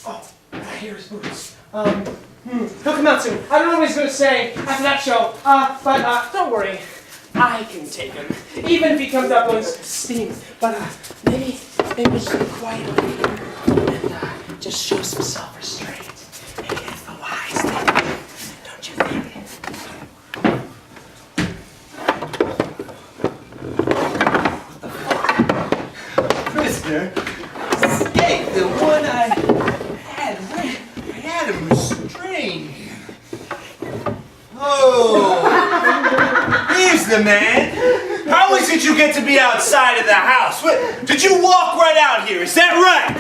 Oh, I hear his boots. He'll come out soon. I don't know what he's going to say after that show. But don't worry. I can take him. Even if he comes out blowing steam. But maybe we'll just be quiet over here and just show some self-restraint. Maybe that's the wise thing. Don't you think? Prisoner, escape the one I had him restrained. Oh, here's the man. How is it you get to be outside of the house? Did you walk right out here? Is that right?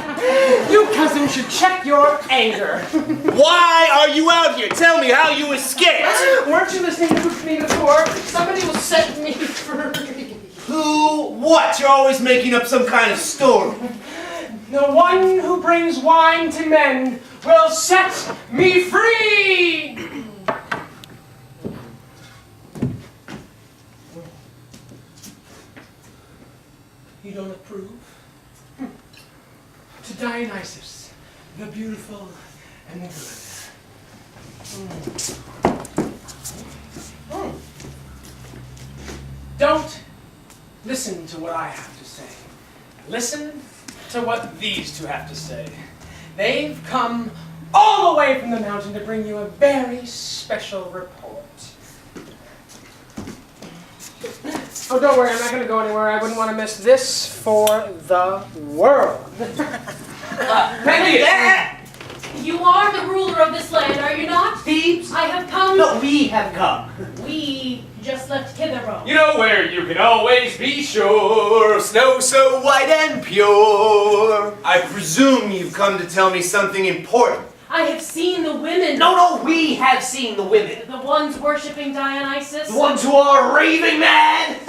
You cousin should check your anger. Why are you out here? Tell me how you escaped. Weren't you listening to me before? Somebody will set me free. Who? What? You're always making up some kind of story. The one who brings wine to men will set me free! You don't approve? To Dionysus, the beautiful and the good. Don't listen to what I have to say. Listen to what these two have to say. They've come all the way from the mountain to bring you a very special report. Oh, don't worry, I'm not going to go anywhere. I wouldn't want to miss this for the world. You are the ruler of this land, are you not? Thebes? I have come. No, we have come. We just left Kitharone. You know where you can always be sure. Snow so white and pure. I presume you've come to tell me something important. I have seen the women. No, we have seen the women. The ones worshipping Dionysus. The ones who are raving mad.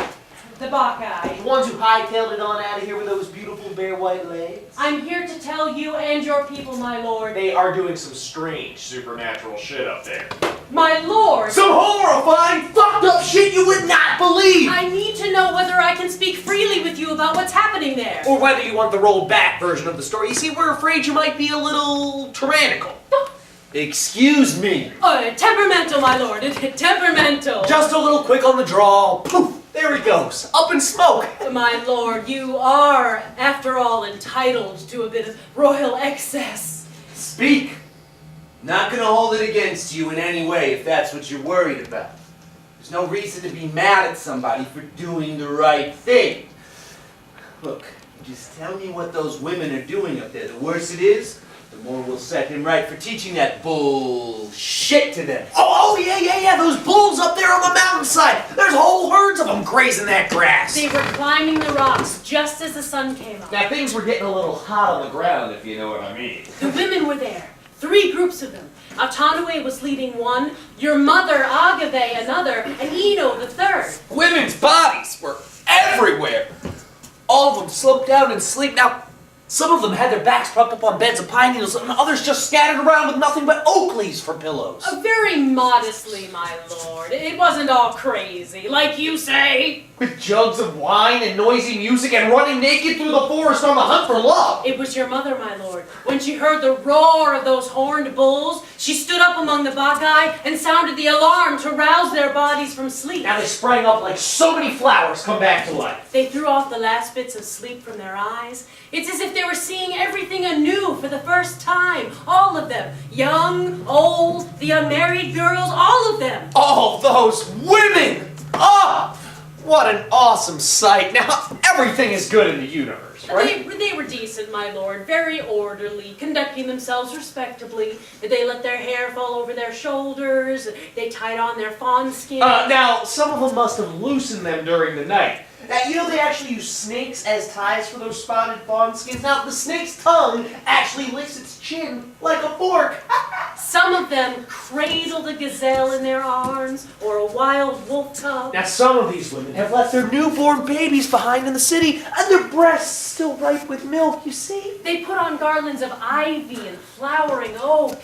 The Bacchae. The ones who hightailed it on out of here with those beautiful bare white legs. I'm here to tell you and your people, my lord. They are doing some strange supernatural shit up there. My lord! Some horrifying, fucked up shit you would not believe! I need to know whether I can speak freely with you about what's happening there. Or whether you want the rolled back version of the story. You see, we're afraid you might be a little tyrannical. Excuse me. Temperamental, my lord. Temperamental. Just a little quick on the draw. Poof! There he goes. Up in smoke. My lord, you are, after all, entitled to a bit of royal excess. Speak. Not gonna hold it against you in any way if that's what you're worried about. There's no reason to be mad at somebody for doing the right thing. Look, just tell me what those women are doing up there. The worse it is, the more we'll set him right for teaching that bullshit to them. Oh, yeah, those bulls up there on the mountainside. There's whole herds of them grazing that grass. They were climbing the rocks just as the sun came up. Now, things were getting a little hot on the ground. If you know what I mean. The women were there. 3 groups of them. Autonue was leading one, your mother Agave another, and Eno the third. Women's bodies were everywhere. All of them slumped down in sleep. Now, some of them had their backs propped up on beds of pine needles, and others just scattered around with nothing but oak leaves for pillows. Very modestly, my lord. It wasn't all crazy, like you say. With jugs of wine and noisy music and running naked through the forest on the hunt for love. It was your mother, my lord. When she heard the roar of those horned bulls, she stood up among the Bacchae and sounded the alarm to rouse their bodies from sleep. Now they sprang up like so many flowers come back to life. They threw off the last bits of sleep from their eyes. It's as if they were seeing everything anew for the first time. All of them. Young, old, the unmarried girls, all of them. All those women! Ah! What an awesome sight. Now, everything is good in the universe, right? They were decent, my lord. Very orderly, conducting themselves respectably. They let their hair fall over their shoulders. They tied on their fawn skin. Now, some of them must have loosened them during the night. Now, you know they actually use snakes as ties for those spotted fawn skins? Now, the snake's tongue actually licks its chin like a fork. Some of them cradled a gazelle in their arms or a wild wolf cub. Now, some of these women have left their newborn babies behind in the city, and their breasts still ripe with milk, you see? They put on garlands of ivy and flowering oak,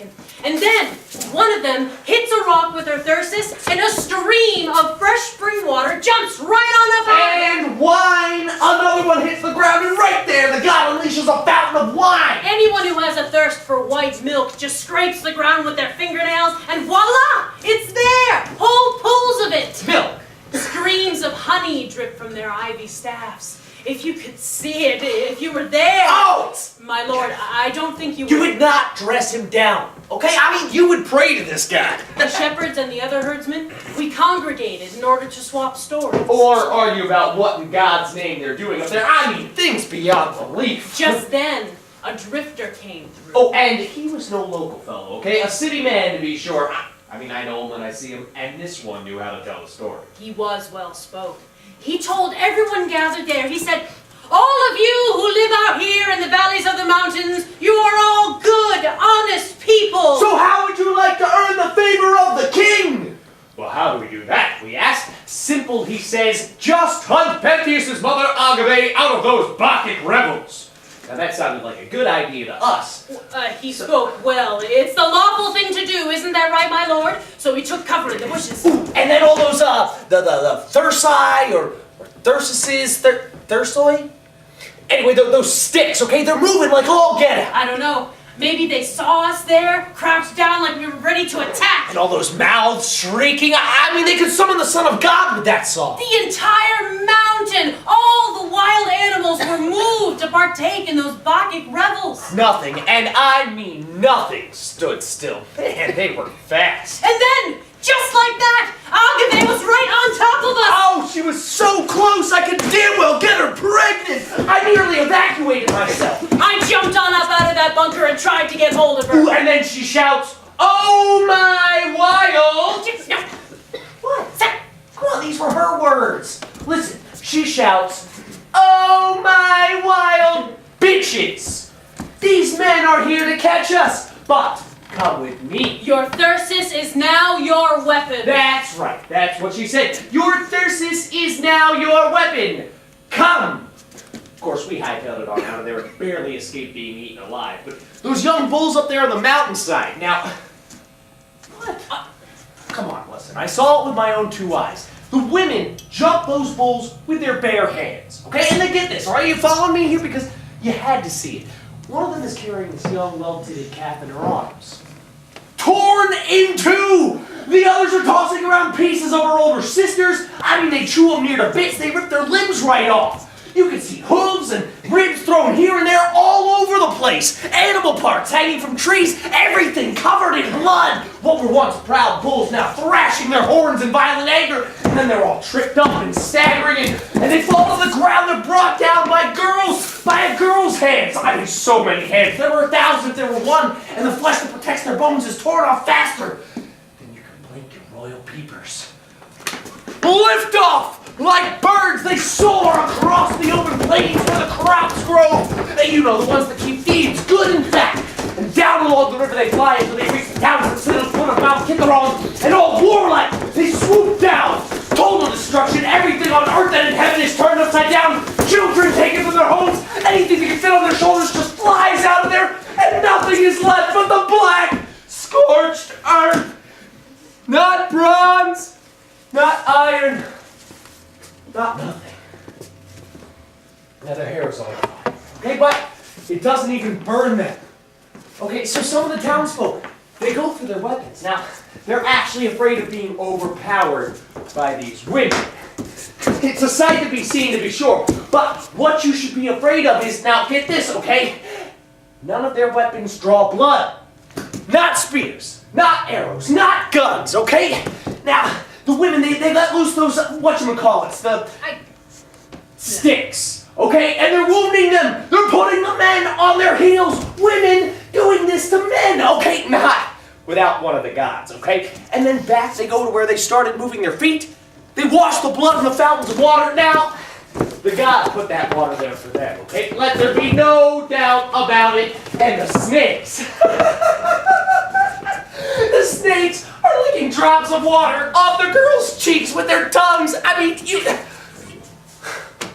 and then one of them hits a rock with her thyrsus, and a stream of fresh spring water jumps right on up out of it. And wine! Another one hits the ground, and right there, the god unleashes a fountain of wine! Anyone who has a thirst for white milk just scrapes the ground with their fingernails, and voila! It's there! Whole pools of it! Milk! Streams of honey drip from their ivy staffs. If you could see it, if you were there. Oh! My lord, I don't think you You would not dress him down, okay? I mean, you would pray to this guy. The shepherds and the other herdsmen, we congregated in order to swap stories. Or argue about what in God's name they're doing up there. I mean, things beyond belief. Just then, a drifter came through. Oh, and he was no local fellow, okay? A city man, to be sure. I mean, I know him when I see him, and this one knew how to tell the story. He was well spoken. He told everyone gathered there, he said, all of you who live out here in the valleys of the mountains, you are all good, honest people. So how would you like to earn the favor of the king? Well, how do we do that, we asked. Simple, he says, just hunt Pentheus' mother Agave out of those Bacchic rebels. Now that sounded like a good idea to us. He spoke well. It's the lawful thing to do, isn't that right, my lord? So we took cover in the bushes. Ooh, and then all those, the thyrsi or thyrsuses, thursoi? Anyway, those sticks, okay? They're moving like all get out. I don't know. Maybe they saw us there, crouched down like we were ready to attack. And all those mouths shrieking. I mean, they could summon the Son of God with that song. The entire mountain, all the wild animals were moved to partake in those Bacchic revels. Nothing, and I mean nothing, stood still. Man, they were fast. And then, just like that, Agave was right on top of us. Oh, she was so close I could damn well get her pregnant. I nearly evacuated myself. I jumped on up out of that bunker and tried to get hold of her. Ooh, and then she shouts, "Oh my wild!" No. What? Come on, these were her words. Listen, she shouts, "Oh my wild bitches! These men are here to catch us, but come with me." Your thyrsus is now your weapon. That's right, that's what she said. Your thyrsus is now your weapon. Come! Of course, we hightailed it on out of there and barely escaped being eaten alive. But those young bulls up there on the mountainside. Now, what? Come on, listen. I saw it with my own two eyes. The women jumped those bulls with their bare hands. Okay, and they get this, all right? You following me here? Because you had to see it. One of them is carrying this young, well-titted calf in her arms. Torn in two! The others are tossing around pieces of her older sisters. I mean, they chew them near to bits. They rip their limbs right off. You can see hooves and ribs thrown here and there all over the place. Animal parts hanging from trees, everything covered in blood. What were once proud bulls now thrashing their horns in violent anger. And then they're all tripped up and staggering and they fall to the ground. They're brought down by a girl's hands. I mean, so many hands. There were 1,000 if there were one. And the flesh that protects their bones is torn off faster than you can blink your royal peepers. Lift off! Like birds, they soar across the open plains where the crops grow. You know, the ones that keep Thebes good and fat. And down along the river they fly until they reach the towns that sit at the foot of Mount Kithaeron. And all warlike, they swoop down. Total destruction, everything on earth and in heaven is turned upside down. Children taken from their homes. Anything that can fit on their shoulders just flies out of there. And nothing is left but the black, scorched earth. Not bronze, not iron. Not nothing. Now their hair is all gone. Okay, but it doesn't even burn them. Okay, so some of the townsfolk, they go for their weapons. Now, they're actually afraid of being overpowered by these women. It's a sight to be seen, to be sure. But what you should be afraid of is, now get this, okay? None of their weapons draw blood. Not spears, not arrows, not guns, okay? Now, the women, they let loose those, whatchamacallits, the sticks, okay? And they're wounding them. They're putting the men on their heels. Women doing this to men, okay? Not without one of the gods, okay? And then back they go to where they started moving their feet. They wash the blood in the fountains of water. Now, the gods put that water there for them, okay? Let there be no doubt about it. And the snakes. drops of water off the girls' cheeks with their tongues. I mean, you...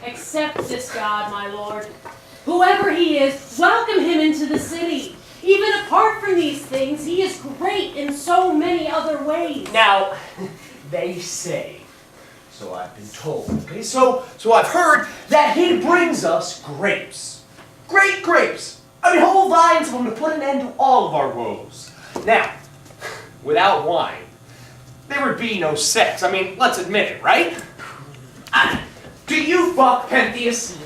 Accept this God, my lord. Whoever he is, welcome him into the city. Even apart from these things, he is great in so many other ways. Now, they say, so I've been told, okay? So I've heard that he brings us grapes. Great grapes. I mean, whole vines of them to put an end to all of our woes. Now, without wine, there would be no sex. I mean, let's admit it, right? Do you fuck Pentheus?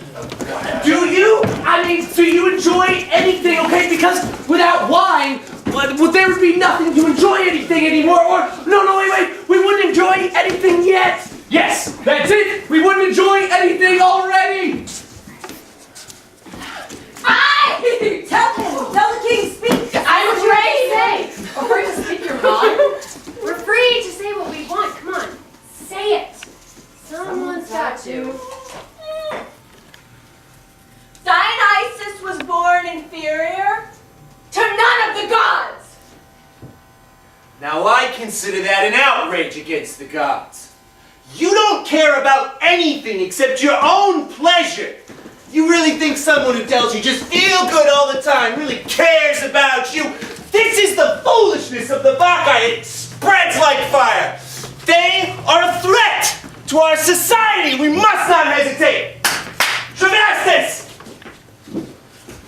Do you? I mean, do you enjoy anything, okay? Because without wine, well, there would be nothing to enjoy anything anymore. Or, no, wait, we wouldn't enjoy anything yet. Yes, that's it. We wouldn't enjoy anything already. Tell the king, speak. I'm afraid. We're free to speak your mind. We're free to say what we want. Come on, say it. Someone's got to. Dionysus was born inferior to none of the gods. Now I consider that an outrage against the gods. You don't care about anything except your own pleasure. You really think someone who tells you just feel good all the time really cares about you? This is the foolishness of the Bacchae. It spreads like fire. They are a threat to our society. We must not hesitate. Travastus!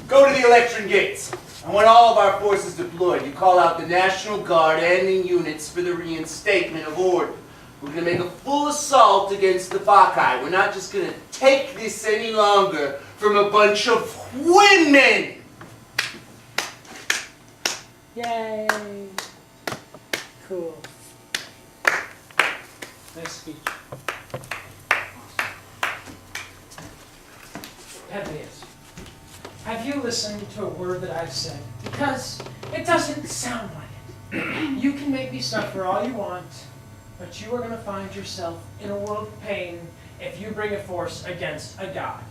Go to the Electron Gates. I want all of our forces deployed. You call out the National Guard and the units for the reinstatement of order. We're going to make a full assault against the Bacchae. We're not just going to take this any longer from a bunch of women. Yay! Cool. Nice speech. Pentheus, have you listened to a word that I've said? Because it doesn't sound like it. You can make me suffer all you want, but you are going to find yourself in a world of pain if you bring a force against a god.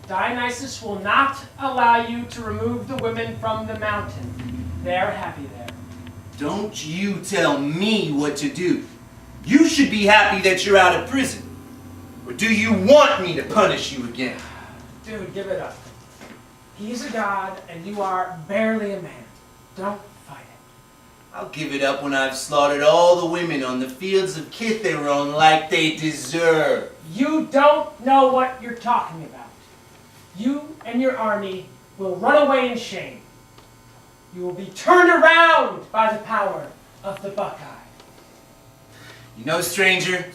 Dionysus will not allow you to remove the women from the mountain. They're happy there. Don't you tell me what to do. You should be happy that you're out of prison. Or do you want me to punish you again? Dude, give it up. He's a god, and you are barely a man. Don't fight it. I'll give it up when I've slaughtered all the women on the fields of Kithaeron like they deserve. You don't know what you're talking about. You and your army will run away in shame. You will be turned around by the power of the Bacchae. You know, stranger,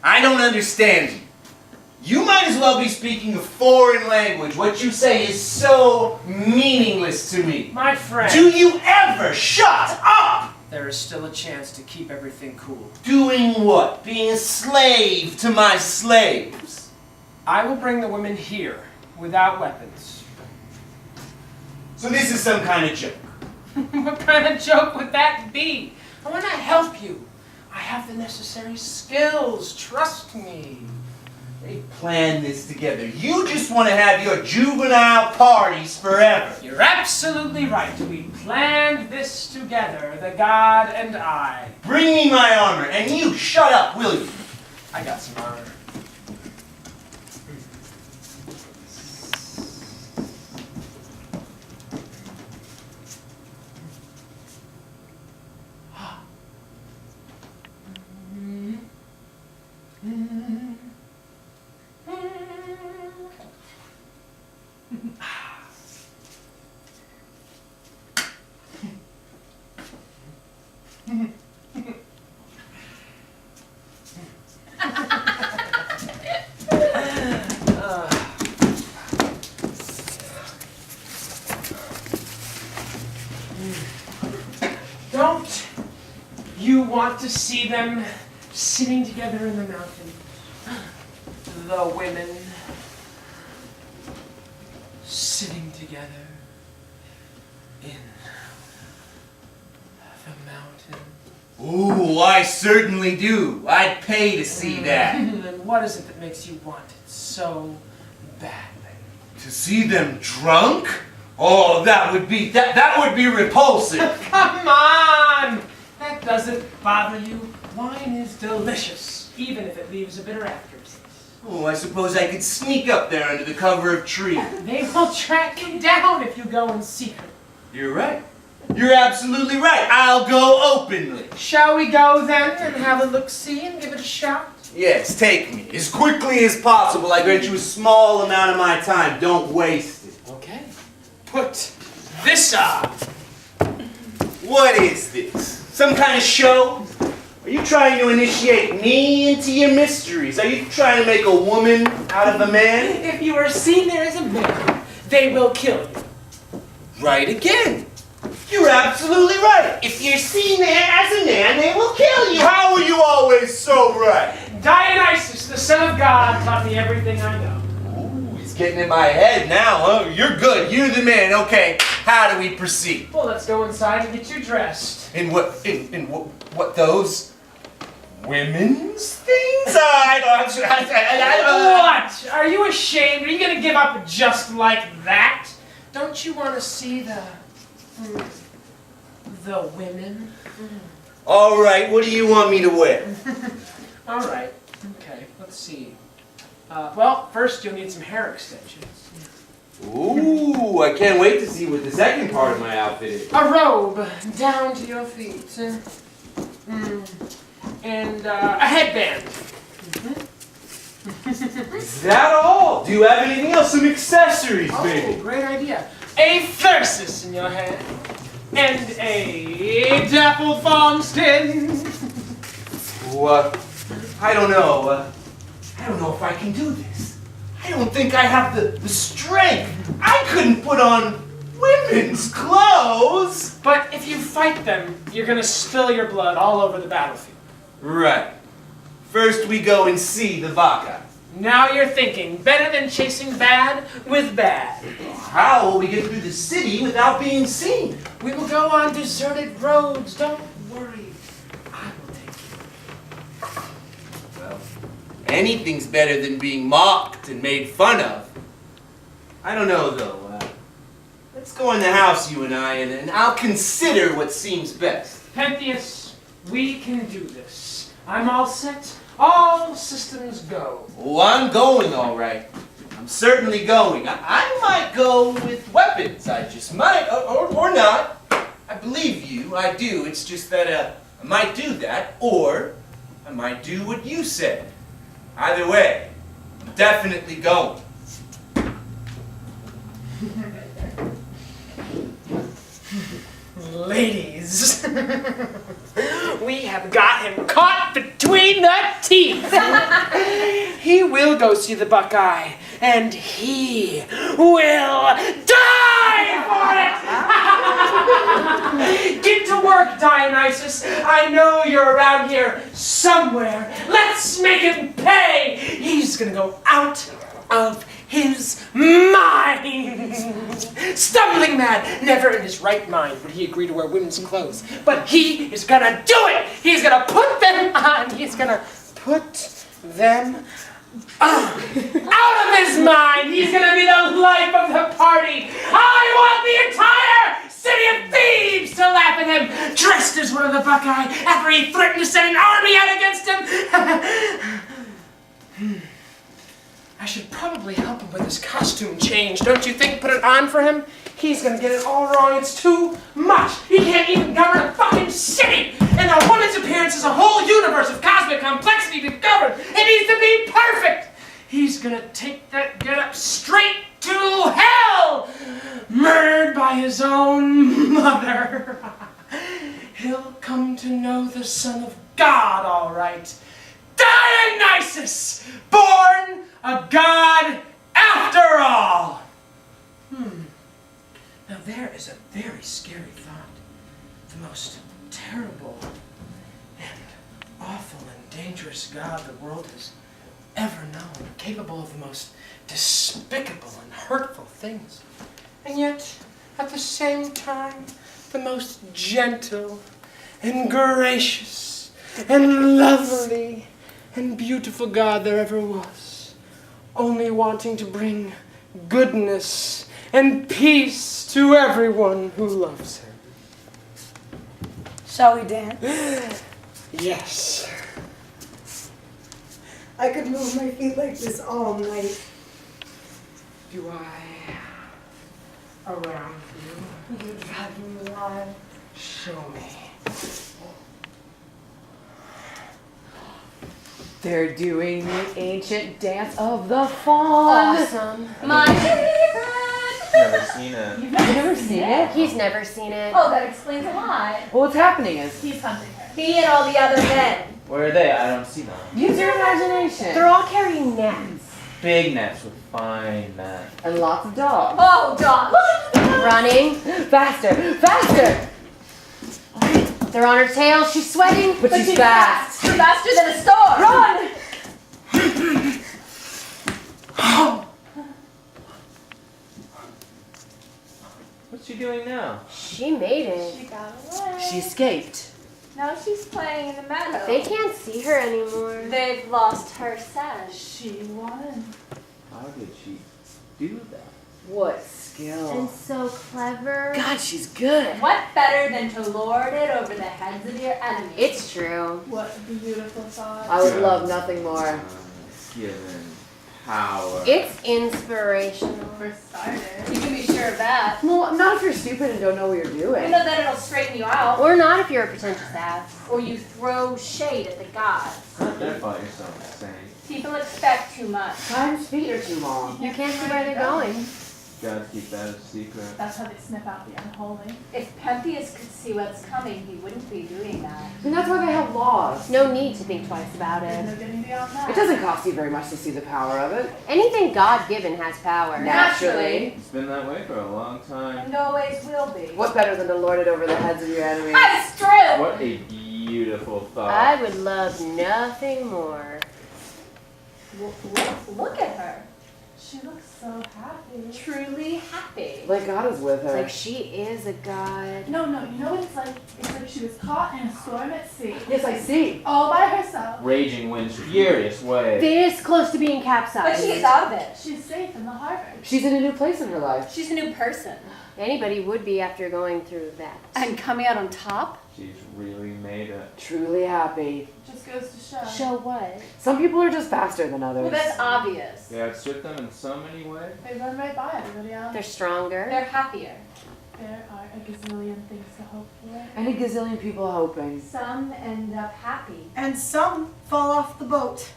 I don't understand you. You might as well be speaking a foreign language. What you say is so meaningless to me. My friend, Do you ever shut up? there is still a chance to keep everything cool. Doing what? Being a slave to my slaves? I will bring the women here without weapons. So this is some kind of joke. What kind of joke would that be? I want to help you. I have the necessary skills. Trust me. They planned this together. You just want to have your juvenile parties forever. You're absolutely right. We planned this together, the god and I. Bring me my armor, and you shut up, will you? I got some armor. Don't you want to see them sitting together in the mountain? The women sitting together in the mountain. Ooh, I certainly do. I'd pay to see that. And what is it that makes you want it so badly? To see them drunk? Oh, that would be repulsive. Come on! Let doesn't bother you. Wine is delicious, even if it leaves a bitter aftertaste. Oh, I suppose I could sneak up there under the cover of trees. They will track you down if you go in secret. You're right. You're absolutely right. I'll go openly. Shall we go then and have a look-see and give it a shot? Yes, take me. As quickly as possible. I grant you a small amount of my time. Don't waste it. Okay. Put this on. What is this? Some kind of show? Are you trying to initiate me into your mysteries? Are you trying to make a woman out of a man? If you are seen there as a man, they will kill you. Right again. You're absolutely right. If you're seen there as a man, they will kill you. How are you always so right? Dionysus, the son of God, taught me everything I know. Ooh, he's getting in my head now, huh? You're good. You're the man. Okay, how do we proceed? Well, let's go inside and get you dressed. In what those women's things? I What? Are you ashamed? Are you going to give up just like that? Don't you want to see the women? All right, what do you want me to wear? All right. Okay, let's see. Well, first you'll need some hair extensions. Ooh, I can't wait to see what the second part of my outfit is. A robe down to your feet. And a headband. Is that all? Do you have anything else? Some accessories, Oh, baby. great idea. A thyrsus in your hand. And a dapple fawn skin. I don't know. I don't know if I can do this. I don't think I have the strength. I couldn't put on women's clothes. But if you fight them, you're gonna spill your blood all over the battlefield. Right. First we go and see the Vaca. Now you're thinking, better than chasing bad with bad. How will we get through the city without being seen? We will go on deserted roads, don't worry. I will take you. Well, anything's better than being mocked and made fun of. I don't know, though. Let's go in the house, you and I, and I'll consider what seems best. Pentheus, we can do this. I'm all set. All systems go. Oh, I'm going, all right. I'm certainly going. I might go with weapons. I just might, or not. I believe you. I do. It's just that I might do that, or I might do what you said. Either way, I'm definitely going. Ladies, we have got him caught between the teeth. He will go see the Buckeye, and he will die for it. Get to work, Dionysus. I know you're around here somewhere. Let's make him pay. He's gonna go out of his mind. Stumbling mad. Never in his right mind would he agree to wear women's clothes. But he is gonna do it. He's gonna put them on. He's gonna put them out of his mind. He's gonna be the life of the party. I want the entire city of Thebes to laugh at him, dressed as one of the Buckeye after he threatened to send an army out against him. I should probably help him with his costume change, don't you think? Put it on for him? He's gonna get it all wrong. It's too much. He can't even govern a fucking city. And a woman's appearance is a whole universe of cosmic complexity to govern. It needs to be perfect. He's gonna take that getup straight to hell, murdered by his own mother. He'll come to know the Son of God, all right. Dionysus, born a god after all. Now there is a very scary thought. The most terrible and awful and dangerous god the world has ever known, capable of the most despicable and hurtful things, and yet at the same time the most gentle and gracious and lovely and beautiful god there ever was, only wanting to bring goodness and peace to everyone who loves him. Shall we dance? Yes. I could move my feet like this all night. Do I around you? You drive me wild. Show me. They're doing the ancient dance of the fawn. Awesome. My favorite. Never seen it. You've never seen it? He's never seen it. Oh, that explains a lot. Well, what's happening is He's hunting her. He and all the other men. Where are they? I don't see them. use your imagination. They're all carrying nets. Big nets with fine nets. And lots of dogs. Oh, dog. Running. Faster, faster! They're on her tail. She's sweating. But she's fast. She's faster than a storm. Run! What's she doing now? She made it. She got away. She escaped. Now she's playing in the meadow. They can't see her anymore. They've lost her scent. She won. How did she do that? What skill. And so clever. God, she's good. What better than to lord it over the heads of your enemies? It's true. What a beautiful thought. I would love nothing more. Given power. It's inspirational. For starters. You can be sure of that. Well, not if you're stupid and don't know what you're You doing. know that it'll straighten you out. Or not if you're a pretentious ass. Or you throw shade at the gods. Don't fight yourself insane. People expect too much. Time's feet are too long. You can't see where they're going. Gotta keep that a secret. That's how they sniff out the unholy. If Pentheus could see what's coming, he wouldn't be doing that. And that's why they have laws. No need to think twice about There's it. no getting beyond that. It doesn't cost you very much to see the power of it. Anything God-given has power. Naturally. It's been that way for a long time. And always will be. What better than to lord it over the heads of your enemies? That's true! What a beautiful thought. I would love nothing more. Look at her. She looks so happy. Truly happy. Like God is with It's her. like she is a god. No, you know what it's like? It's like she was caught in a storm at sea. Yes, I see. All by herself. Raging winds, furious waves. This close to being But capsized. she's out of it. She's safe in the harbor. She's in a new place in her life. She's a new person. Anybody would be after going through that. And coming out on top? She's really made it. Truly happy. Just goes to show. Show what? Some people are just faster than Well, others. that's obvious. They outstrip them in so many ways. They run right by everybody else. They're stronger. They're happier. There are a gazillion things to hope for. And a gazillion people hoping. Some end up happy. And some fall off the boat.